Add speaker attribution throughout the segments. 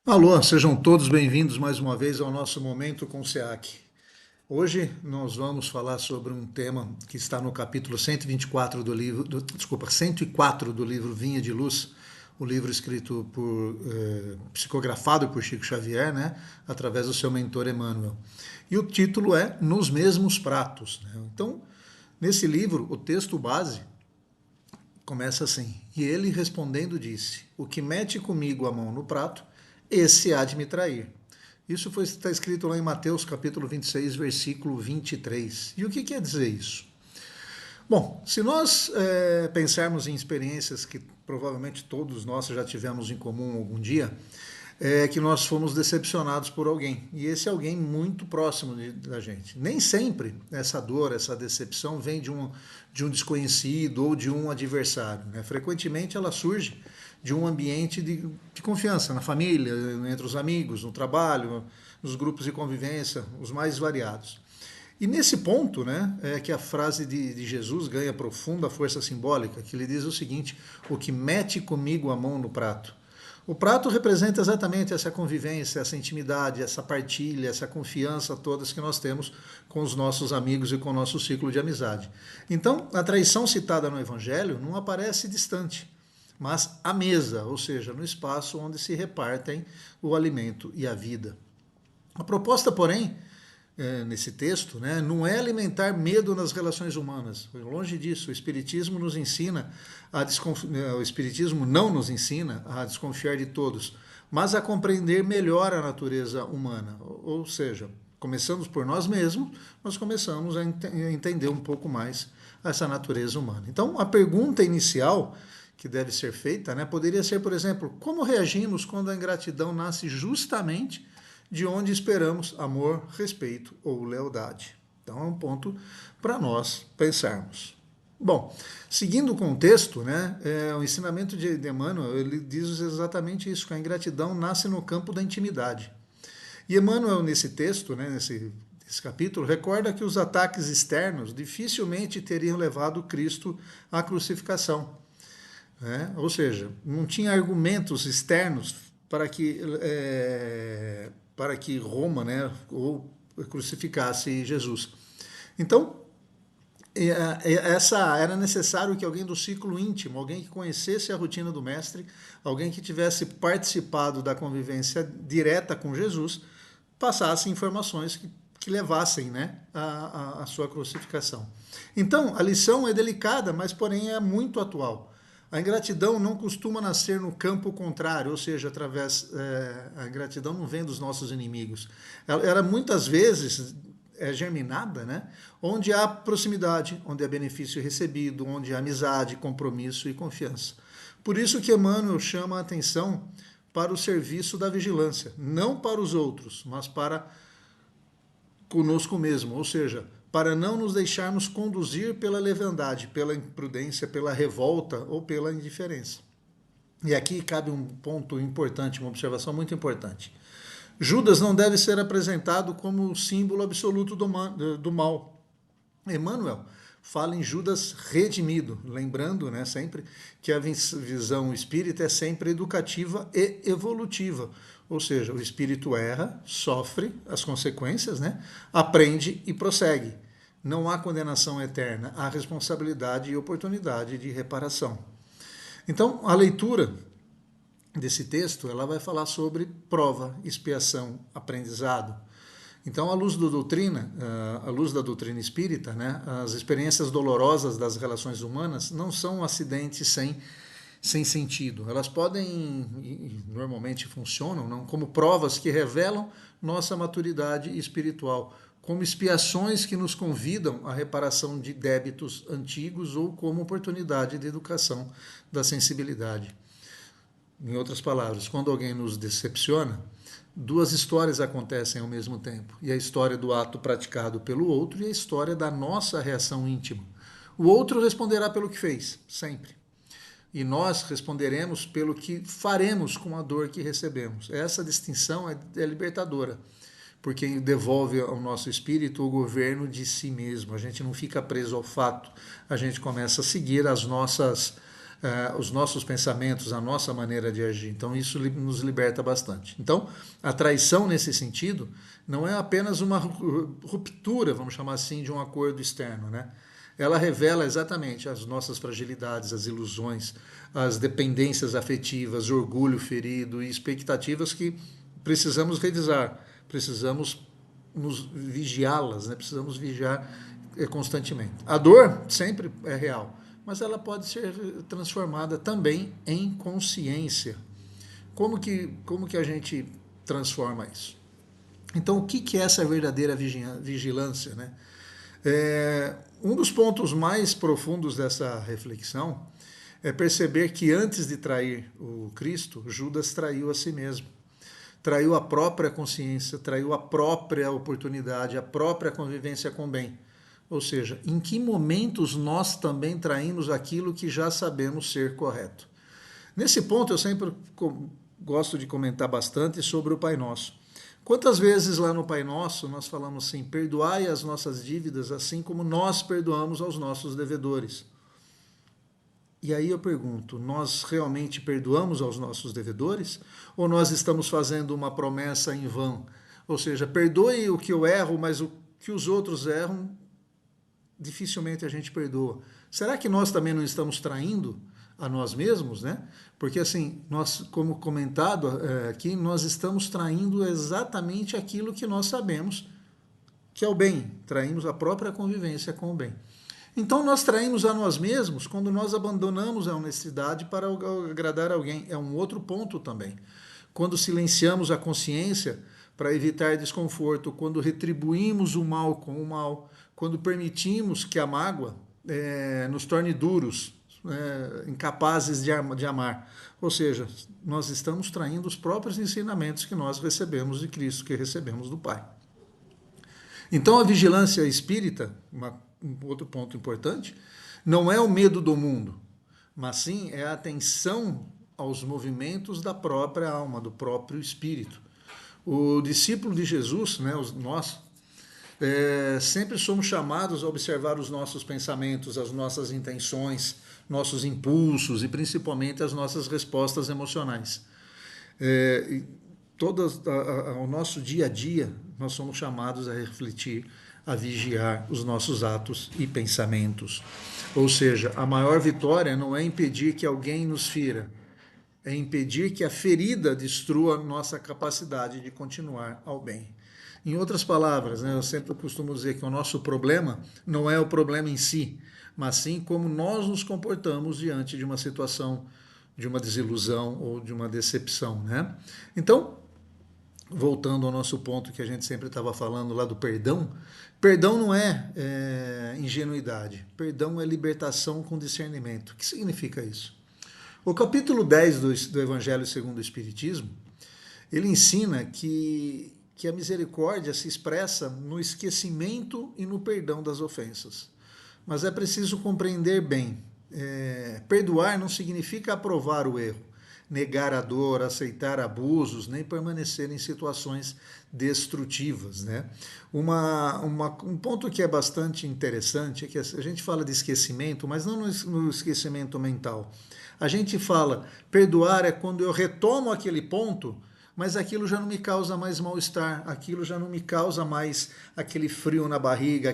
Speaker 1: Alô, sejam todos bem-vindos mais uma vez ao nosso Momento com o SEAC. Hoje nós vamos falar sobre um tema que está no capítulo 124 do livro, 104 do livro Vinha de Luz, o livro escrito psicografado por Chico Xavier, né, através do seu mentor Emmanuel. E o título é Nos Mesmos Pratos. Né? Então, nesse livro, o texto base começa assim: E ele respondendo disse: O que mete comigo a mão no prato, esse há de me trair. Isso está escrito lá em Mateus capítulo 26, versículo 23. E o que quer dizer isso? Bom, se nós pensarmos em experiências que provavelmente todos nós já tivemos em comum algum dia, é que nós fomos decepcionados por alguém. E esse alguém muito próximo da gente. Nem sempre essa dor, essa decepção vem de um desconhecido ou de um adversário. Né? Frequentemente ela surge de um ambiente de confiança, na família, entre os amigos, no trabalho, nos grupos de convivência, os mais variados. E nesse ponto, né, é que a frase de Jesus ganha profunda força simbólica, que ele diz o seguinte: o que mete comigo a mão no prato. O prato representa exatamente essa convivência, essa intimidade, essa partilha, essa confiança todas que nós temos com os nossos amigos e com o nosso ciclo de amizade. Então, a traição citada no Evangelho não aparece distante, mas à mesa, ou seja, no espaço onde se repartem o alimento e a vida. A proposta, porém, nesse texto, né, não é alimentar medo nas relações humanas. Longe disso, o Espiritismo nos ensina o Espiritismo não nos ensina a desconfiar de todos, mas a compreender melhor a natureza humana. Ou seja, começamos por nós mesmos, nós começamos a entender um pouco mais essa natureza humana. Então, a pergunta inicial que deve ser feita, né, poderia ser, por exemplo, como reagimos quando a ingratidão nasce justamente de onde esperamos amor, respeito ou lealdade. Então é um ponto para nós pensarmos. Bom, seguindo o contexto, né, o ensinamento de Emmanuel, ele diz exatamente isso, que a ingratidão nasce no campo da intimidade. E Emmanuel, nesse texto, né, nesse capítulo, recorda que os ataques externos dificilmente teriam levado Cristo à crucificação. Né? Ou seja, não tinha argumentos externos para que Roma, né, ou crucificasse Jesus. Então, era necessário que alguém do ciclo íntimo, alguém que conhecesse a rotina do mestre, alguém que tivesse participado da convivência direta com Jesus, passasse informações que levassem, né, a sua crucificação. Então, a lição é delicada, mas porém é muito atual. A ingratidão não costuma nascer no campo contrário, ou seja, a ingratidão não vem dos nossos inimigos. Ela muitas vezes é germinada, né? Onde há proximidade, onde há benefício recebido, onde há amizade, compromisso e confiança. Por isso que Emmanuel chama a atenção para o serviço da vigilância, não para os outros, mas para conosco mesmo, ou seja, para não nos deixarmos conduzir pela leviandade, pela imprudência, pela revolta ou pela indiferença. E aqui cabe um ponto importante, uma observação muito importante. Judas não deve ser apresentado como o símbolo absoluto do mal. Emmanuel fala em Judas redimido, lembrando, né, sempre que a visão espírita é sempre educativa e evolutiva. Ou seja, o espírito erra, sofre as consequências, né, aprende e prossegue. Não há condenação eterna, há responsabilidade e oportunidade de reparação. Então, a leitura desse texto, ela vai falar sobre prova, expiação, aprendizado. Então, à luz da doutrina espírita, né, as experiências dolorosas das relações humanas não são acidentes sem sentido. Elas podem, e normalmente funcionam, não, como provas que revelam nossa maturidade espiritual, como expiações que nos convidam à reparação de débitos antigos ou como oportunidade de educação da sensibilidade. Em outras palavras, quando alguém nos decepciona, duas histórias acontecem ao mesmo tempo. E a história do ato praticado pelo outro e a história da nossa reação íntima. O outro responderá pelo que fez, sempre. E nós responderemos pelo que faremos com a dor que recebemos. Essa distinção é libertadora, porque devolve ao nosso espírito o governo de si mesmo. A gente não fica preso ao fato, a gente começa a seguir as nossas os nossos pensamentos, a nossa maneira de agir. Então isso nos liberta bastante. Então a traição nesse sentido não é apenas uma ruptura, vamos chamar assim, de um acordo externo, né? Ela revela exatamente as nossas fragilidades, as ilusões, as dependências afetivas, orgulho ferido e expectativas que precisamos revisar, precisamos nos vigiá-las, né? Precisamos vigiar constantemente. A dor sempre é real, mas ela pode ser transformada também em consciência. Como que a gente transforma isso? Então, o que é essa verdadeira vigilância, né? Um dos pontos mais profundos dessa reflexão é perceber que antes de trair o Cristo, Judas traiu a si mesmo. Traiu a própria consciência, traiu a própria oportunidade, a própria convivência com o bem. Ou seja, em que momentos nós também traímos aquilo que já sabemos ser correto? Nesse ponto, eu sempre gosto de comentar bastante sobre o Pai Nosso. Quantas vezes lá no Pai Nosso nós falamos assim, perdoai as nossas dívidas assim como nós perdoamos aos nossos devedores? E aí eu pergunto, nós realmente perdoamos aos nossos devedores? Ou nós estamos fazendo uma promessa em vão? Ou seja, perdoe o que eu erro, mas o que os outros erram, dificilmente a gente perdoa. Será que nós também não estamos traindo a nós mesmos, né? Porque assim, nós, como comentado aqui, nós estamos traindo exatamente aquilo que nós sabemos que é o bem. Traímos a própria convivência com o bem. Então nós traímos a nós mesmos quando nós abandonamos a honestidade para agradar alguém. É um outro ponto também. Quando silenciamos a consciência para evitar desconforto, quando retribuímos o mal com o mal, quando permitimos que a mágoa nos torne duros, incapazes de amar. Ou seja, nós estamos traindo os próprios ensinamentos que nós recebemos de Cristo, que recebemos do Pai. Então a vigilância espírita, um outro ponto importante, não é o medo do mundo, mas sim é a atenção aos movimentos da própria alma, do próprio espírito. O discípulo de Jesus, né, nós, sempre somos chamados a observar os nossos pensamentos, as nossas intenções, nossos impulsos e principalmente as nossas respostas emocionais. Ao nosso dia a dia, nós somos chamados a refletir, a vigiar os nossos atos e pensamentos. Ou seja, a maior vitória não é impedir que alguém nos fira, é impedir que a ferida destrua nossa capacidade de continuar ao bem. Em outras palavras, né, eu sempre costumo dizer que o nosso problema não é o problema em si, mas sim como nós nos comportamos diante de uma situação, de uma desilusão ou de uma decepção, né? Então, voltando ao nosso ponto que a gente sempre estava falando lá do perdão, perdão não é ingenuidade, perdão é libertação com discernimento. O que significa isso? O capítulo 10 do Evangelho segundo o Espiritismo, ele ensina que a misericórdia se expressa no esquecimento e no perdão das ofensas. Mas é preciso compreender bem, perdoar não significa aprovar o erro, negar a dor, aceitar abusos, nem permanecer em situações destrutivas, né? Um ponto que é bastante interessante é que a gente fala de esquecimento, mas não no esquecimento mental. A gente fala, perdoar é quando eu retomo aquele ponto, mas aquilo já não me causa mais mal-estar, aquilo já não me causa mais aquele frio na barriga,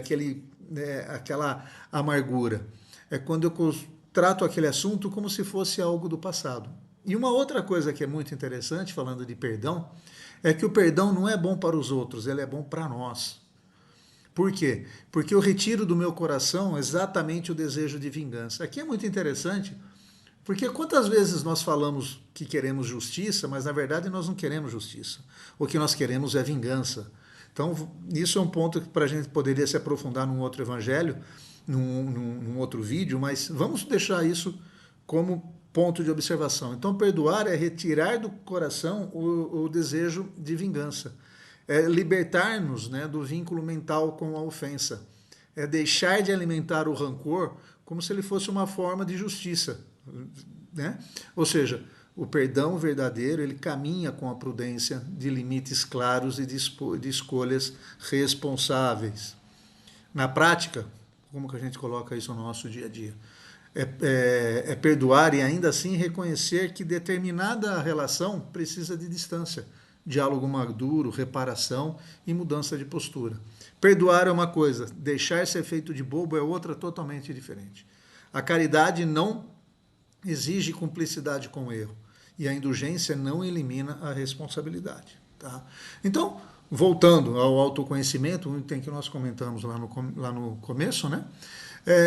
Speaker 1: aquela amargura. É quando eu trato aquele assunto como se fosse algo do passado. E uma outra coisa que é muito interessante, falando de perdão, é que o perdão não é bom para os outros, ele é bom para nós. Por quê? Porque eu retiro do meu coração exatamente o desejo de vingança. Aqui é muito interessante, porque quantas vezes nós falamos que queremos justiça, mas na verdade nós não queremos justiça. O que nós queremos é vingança. Então, isso é um ponto que para a gente poderia se aprofundar num outro evangelho, num outro vídeo, mas vamos deixar isso como ponto de observação. Então, perdoar é retirar do coração o desejo de vingança. É libertar-nos, né, do vínculo mental com a ofensa. É deixar de alimentar o rancor como se ele fosse uma forma de justiça, né? Ou seja, o perdão verdadeiro, ele caminha com a prudência de limites claros e de escolhas responsáveis. Na prática, como que a gente coloca isso no nosso dia a dia? é perdoar e ainda assim reconhecer que determinada relação precisa de distância, diálogo maduro, reparação e mudança de postura. Perdoar é uma coisa, deixar ser feito de bobo é outra totalmente diferente. A caridade não exige cumplicidade com o erro e a indulgência não elimina a responsabilidade. Tá? Então, voltando ao autoconhecimento, um item que nós comentamos lá no começo, né?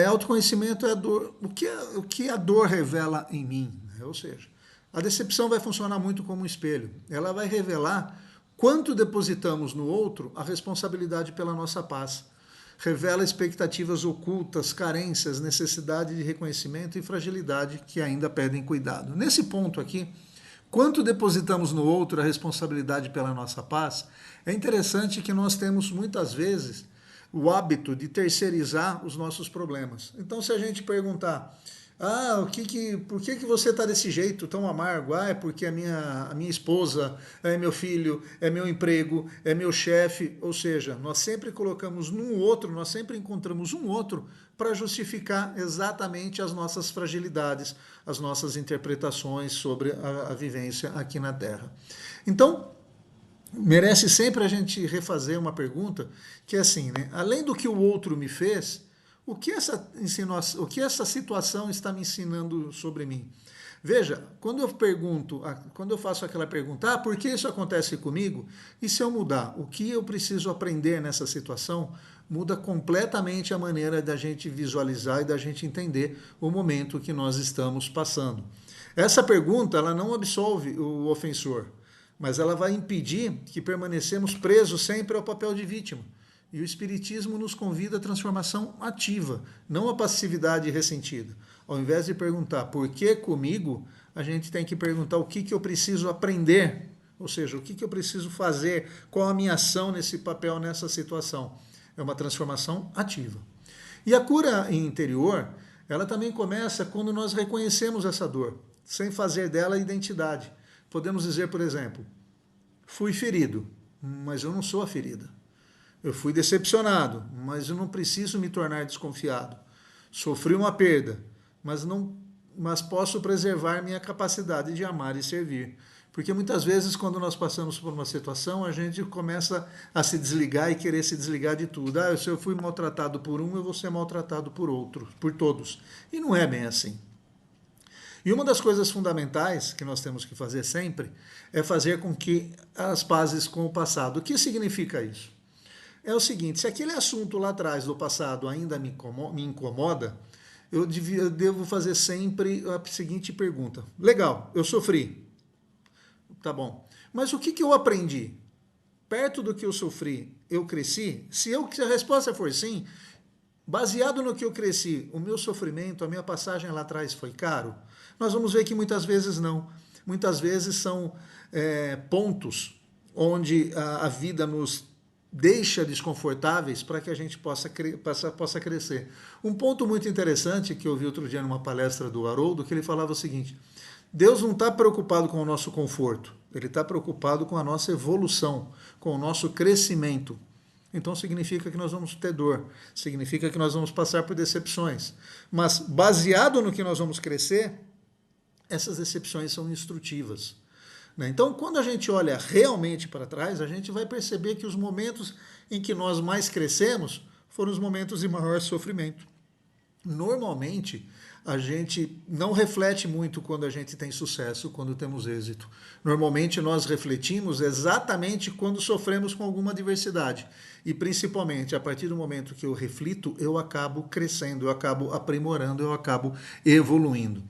Speaker 1: Autoconhecimento é a dor, o que a dor revela em mim, né? Ou seja, a decepção vai funcionar muito como um espelho. Ela vai revelar quanto depositamos no outro a responsabilidade pela nossa paz. Revela expectativas ocultas, carências, necessidade de reconhecimento e fragilidade que ainda pedem cuidado. Nesse ponto aqui, quanto depositamos no outro a responsabilidade pela nossa paz, é interessante que nós temos muitas vezes o hábito de terceirizar os nossos problemas. Então, se a gente perguntar, por que você está desse jeito tão amargo? É porque a minha esposa, é meu filho, é meu emprego, é meu chefe. Ou seja, nós sempre colocamos num outro, nós sempre encontramos um outro para justificar exatamente as nossas fragilidades, as nossas interpretações sobre a vivência aqui na Terra. Então, merece sempre a gente refazer uma pergunta que é assim, né? Além do que o outro me fez, o que essa situação está me ensinando sobre mim? Veja, quando eu faço aquela pergunta, por que isso acontece comigo? E se eu mudar? O que eu preciso aprender nessa situação? Muda completamente a maneira da gente visualizar e da gente entender o momento que nós estamos passando. Essa pergunta, ela não absolve o ofensor, mas ela vai impedir que permanecemos presos sempre ao papel de vítima. E o Espiritismo nos convida à transformação ativa, não à passividade ressentida. Ao invés de perguntar por que comigo, a gente tem que perguntar o que eu preciso aprender, ou seja, o que eu preciso fazer, qual a minha ação nesse papel, nessa situação. É uma transformação ativa. E a cura interior, ela também começa quando nós reconhecemos essa dor, sem fazer dela identidade. Podemos dizer, por exemplo, fui ferido, mas eu não sou a ferida. Eu fui decepcionado, mas eu não preciso me tornar desconfiado. Sofri uma perda, mas posso preservar minha capacidade de amar e servir. Porque muitas vezes, quando nós passamos por uma situação, a gente começa a se desligar e querer se desligar de tudo. Se eu fui maltratado por um, eu vou ser maltratado por outro, por todos. E não é bem assim. E uma das coisas fundamentais que nós temos que fazer sempre é fazer com que as pazes com o passado. O que significa isso? É o seguinte, se aquele assunto lá atrás do passado ainda me incomoda, eu devo fazer sempre a seguinte pergunta. Legal, eu sofri. Tá bom. Mas o que eu aprendi? Perto do que eu sofri, eu cresci? Se a resposta for sim, baseado no que eu cresci, o meu sofrimento, a minha passagem lá atrás foi caro? Nós vamos ver que muitas vezes não. Muitas vezes são pontos onde a vida nos deixa desconfortáveis para que a gente possa crescer. Um ponto muito interessante que eu vi outro dia numa palestra do Haroldo, que ele falava o seguinte, Deus não está preocupado com o nosso conforto, Ele está preocupado com a nossa evolução, com o nosso crescimento. Então significa que nós vamos ter dor, significa que nós vamos passar por decepções. Mas baseado no que nós vamos crescer, essas decepções são instrutivas. Então, quando a gente olha realmente para trás, a gente vai perceber que os momentos em que nós mais crescemos foram os momentos de maior sofrimento. Normalmente, a gente não reflete muito quando a gente tem sucesso, quando temos êxito. Normalmente, nós refletimos exatamente quando sofremos com alguma adversidade. E, principalmente, a partir do momento que eu reflito, eu acabo crescendo, eu acabo aprimorando, eu acabo evoluindo.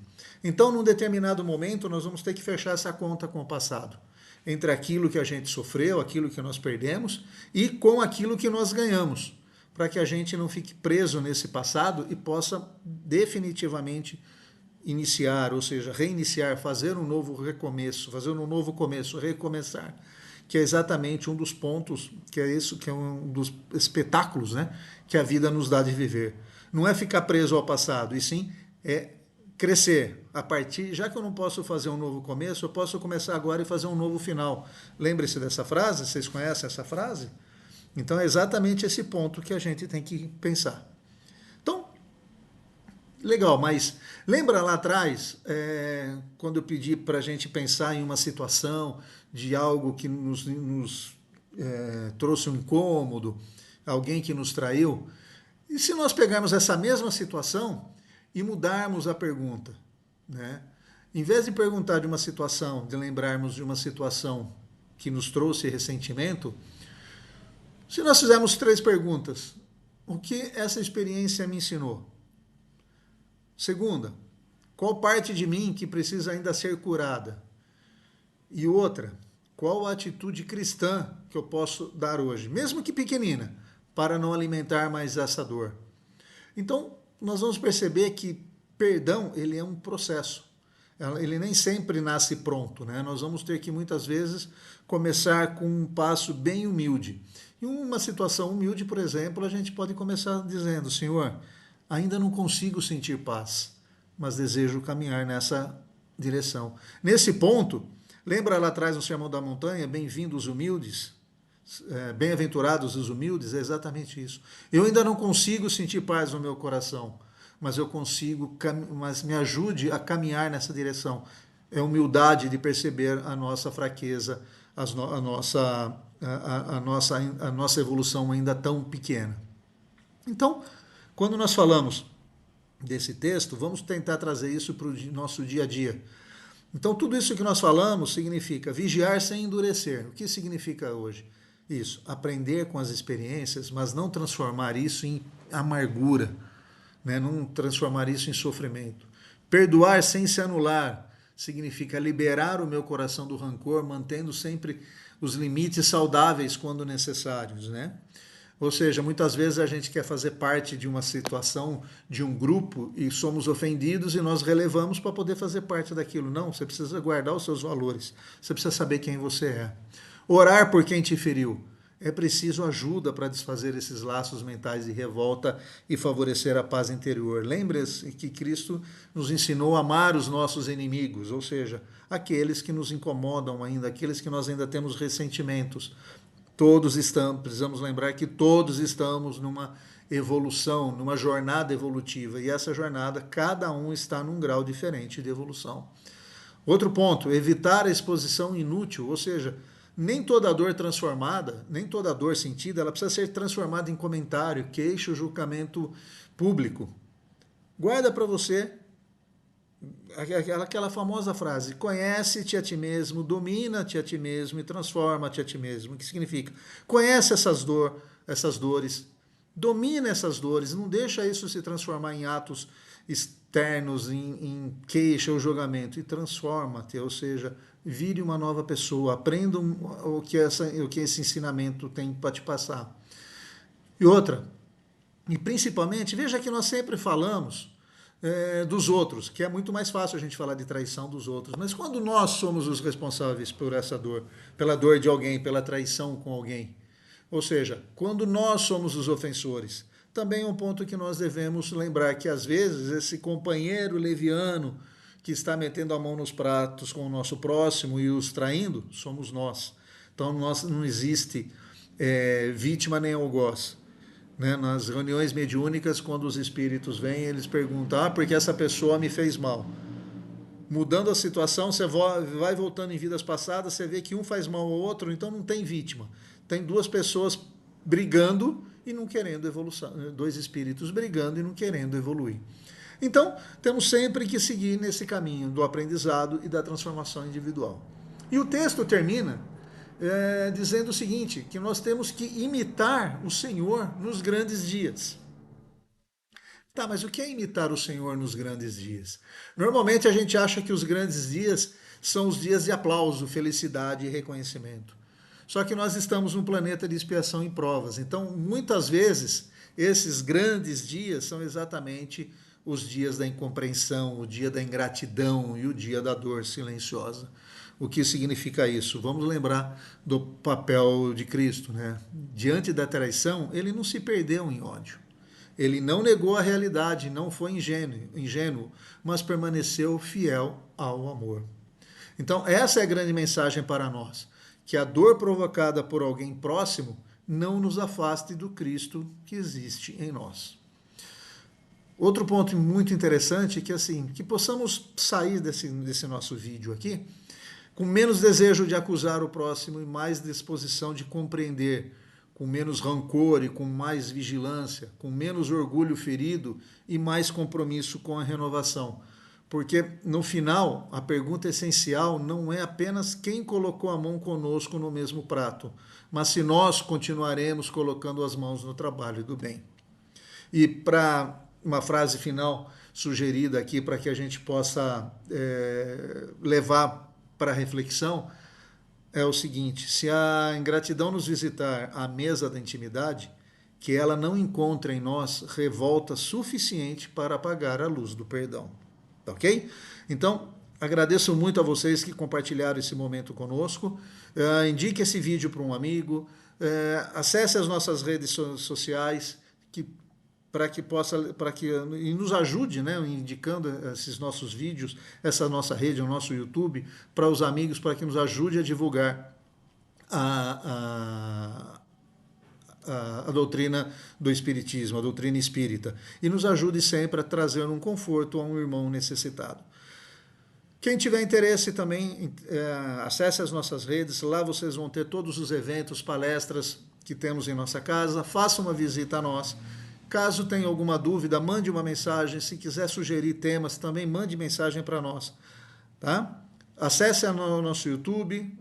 Speaker 1: Então, num determinado momento, nós vamos ter que fechar essa conta com o passado. Entre aquilo que a gente sofreu, aquilo que nós perdemos e com aquilo que nós ganhamos. Para que a gente não fique preso nesse passado e possa definitivamente iniciar, ou seja, reiniciar, fazer um novo recomeço, fazer um novo começo, recomeçar. Que é exatamente um dos pontos, que é um dos espetáculos, né, que a vida nos dá de viver. Não é ficar preso ao passado, e sim crescer. A partir, já que eu não posso fazer um novo começo, eu posso começar agora e fazer um novo final. Lembre-se dessa frase? Vocês conhecem essa frase? Então é exatamente esse ponto que a gente tem que pensar. Então, Legal, mas lembra lá atrás, quando eu pedi para a gente pensar em uma situação de algo que nos trouxe um incômodo, alguém que nos traiu? E se nós pegarmos essa mesma situação e mudarmos a pergunta, né? Em vez de perguntar de uma situação, de lembrarmos de uma situação que nos trouxe ressentimento, se nós fizermos 3 perguntas, o que essa experiência me ensinou? Segunda, qual parte de mim que precisa ainda ser curada? E outra, qual a atitude cristã que eu posso dar hoje, mesmo que pequenina, para não alimentar mais essa dor? Então, nós vamos perceber que perdão, ele é um processo. Ele nem sempre nasce pronto, né? Nós vamos ter que, muitas vezes, começar com um passo bem humilde. Em uma situação humilde, por exemplo, a gente pode começar dizendo: Senhor, ainda não consigo sentir paz, mas desejo caminhar nessa direção. Nesse ponto, lembra lá atrás no Sermão da Montanha, bem-vindos humildes? Bem-aventurados os humildes, é exatamente isso. Eu ainda não consigo sentir paz no meu coração, mas eu consigo, mas me ajude a caminhar nessa direção. É humildade de perceber a nossa fraqueza, a nossa evolução ainda tão pequena. Então, quando nós falamos desse texto, vamos tentar trazer isso para o nosso dia a dia. Então, tudo isso que nós falamos significa vigiar sem endurecer. O que significa hoje? Isso, aprender com as experiências, mas não transformar isso em amargura, né? Não transformar isso em sofrimento. Perdoar sem se anular significa liberar o meu coração do rancor, mantendo sempre os limites saudáveis quando necessários, né? Ou seja, muitas vezes a gente quer fazer parte de uma situação, de um grupo, e somos ofendidos e nós relevamos para poder fazer parte daquilo. Não, você precisa guardar os seus valores. Você precisa saber quem você é. Orar por quem te feriu. É preciso ajuda para desfazer esses laços mentais de revolta e favorecer a paz interior. Lembre-se que Cristo nos ensinou a amar os nossos inimigos, ou seja, aqueles que nos incomodam ainda, aqueles que nós ainda temos ressentimentos. Todos estamos, precisamos lembrar que todos estamos numa evolução, numa jornada evolutiva, e essa jornada, cada um está num grau diferente de evolução. Outro ponto, evitar a exposição inútil, ou seja, nem toda dor transformada, nem toda dor sentida, ela precisa ser transformada em comentário, queixo, julgamento público. Guarda para você aquela famosa frase: conhece-te a ti mesmo, domina-te a ti mesmo e transforma-te a ti mesmo. O que significa? Conhece essas dores, domina essas dores, não deixa isso se transformar em atos externos, em queixa ou julgamento, e transforma-te, ou seja, vire uma nova pessoa, aprenda o que esse ensinamento tem para te passar. E outra, e principalmente, veja que nós sempre falamos dos outros, que é muito mais fácil a gente falar de traição dos outros, mas quando nós somos os responsáveis por essa dor, pela dor de alguém, pela traição com alguém, ou seja, quando nós somos os ofensores, também é um ponto que nós devemos lembrar que às vezes esse companheiro leviano que está metendo a mão nos pratos com o nosso próximo e os traindo, somos nós. Então não existe vítima nem algoz. Né? Nas reuniões mediúnicas, quando os espíritos vêm, eles perguntam: porque essa pessoa me fez mal. Mudando a situação, você vai voltando em vidas passadas, você vê que um faz mal ao outro, então não tem vítima. Tem duas pessoas brigando e não querendo evolução, dois espíritos brigando e não querendo evoluir. Então, temos sempre que seguir nesse caminho do aprendizado e da transformação individual. E o texto termina dizendo o seguinte, que nós temos que imitar o Senhor nos grandes dias. Tá, mas o que é imitar o Senhor nos grandes dias? Normalmente a gente acha que os grandes dias são os dias de aplauso, felicidade e reconhecimento. Só que nós estamos num planeta de expiação e provas. Então, muitas vezes, esses grandes dias são exatamente os dias da incompreensão, o dia da ingratidão e o dia da dor silenciosa. O que significa isso? Vamos lembrar do papel de Cristo, né? Diante da traição, ele não se perdeu em ódio. Ele não negou a realidade, não foi ingênuo, mas permaneceu fiel ao amor. Então, essa é a grande mensagem para nós, que a dor provocada por alguém próximo não nos afaste do Cristo que existe em nós. Outro ponto muito interessante é que, assim, que possamos sair desse nosso vídeo aqui com menos desejo de acusar o próximo e mais disposição de compreender, com menos rancor e com mais vigilância, com menos orgulho ferido e mais compromisso com a renovação. Porque, no final, a pergunta essencial não é apenas quem colocou a mão conosco no mesmo prato, mas se nós continuaremos colocando as mãos no trabalho do bem. E para uma frase final sugerida aqui para que a gente possa levar para reflexão, é o seguinte: se a ingratidão nos visitar à mesa da intimidade, que ela não encontre em nós revolta suficiente para apagar a luz do perdão. Tá ok? Então, agradeço muito a vocês que compartilharam esse momento conosco. Indique esse vídeo para um amigo. Acesse as nossas redes sociais e nos ajude, né, indicando esses nossos vídeos, essa nossa rede, o nosso YouTube, para os amigos, para que nos ajude a divulgar a doutrina do Espiritismo, a doutrina espírita, e nos ajude sempre a trazer um conforto a um irmão necessitado. Quem tiver interesse também, acesse as nossas redes, lá vocês vão ter todos os eventos, palestras que temos em nossa casa, faça uma visita a nós. Caso tenha alguma dúvida, mande uma mensagem, se quiser sugerir temas, também mande mensagem para nós. Tá? Acesse o nosso YouTube,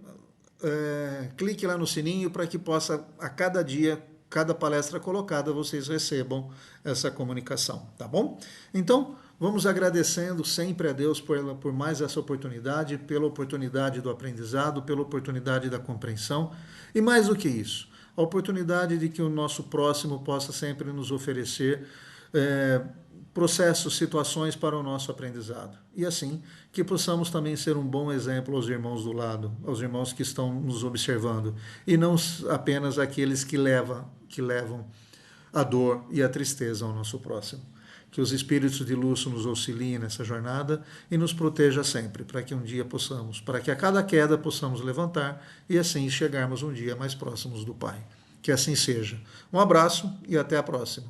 Speaker 1: clique lá no sininho para que possa, a cada dia, cada palestra colocada, vocês recebam essa comunicação, tá bom? Então, vamos agradecendo sempre a Deus por mais essa oportunidade, pela oportunidade do aprendizado, pela oportunidade da compreensão, e mais do que isso, a oportunidade de que o nosso próximo possa sempre nos oferecer processos, situações para o nosso aprendizado. E assim, que possamos também ser um bom exemplo aos irmãos do lado, aos irmãos que estão nos observando, e não apenas aqueles que levam a dor e a tristeza ao nosso próximo. Que os espíritos de luz nos auxiliem nessa jornada e nos proteja sempre, para que um dia possamos, para que a cada queda possamos levantar e assim chegarmos um dia mais próximos do Pai. Que assim seja. Um abraço e até a próxima.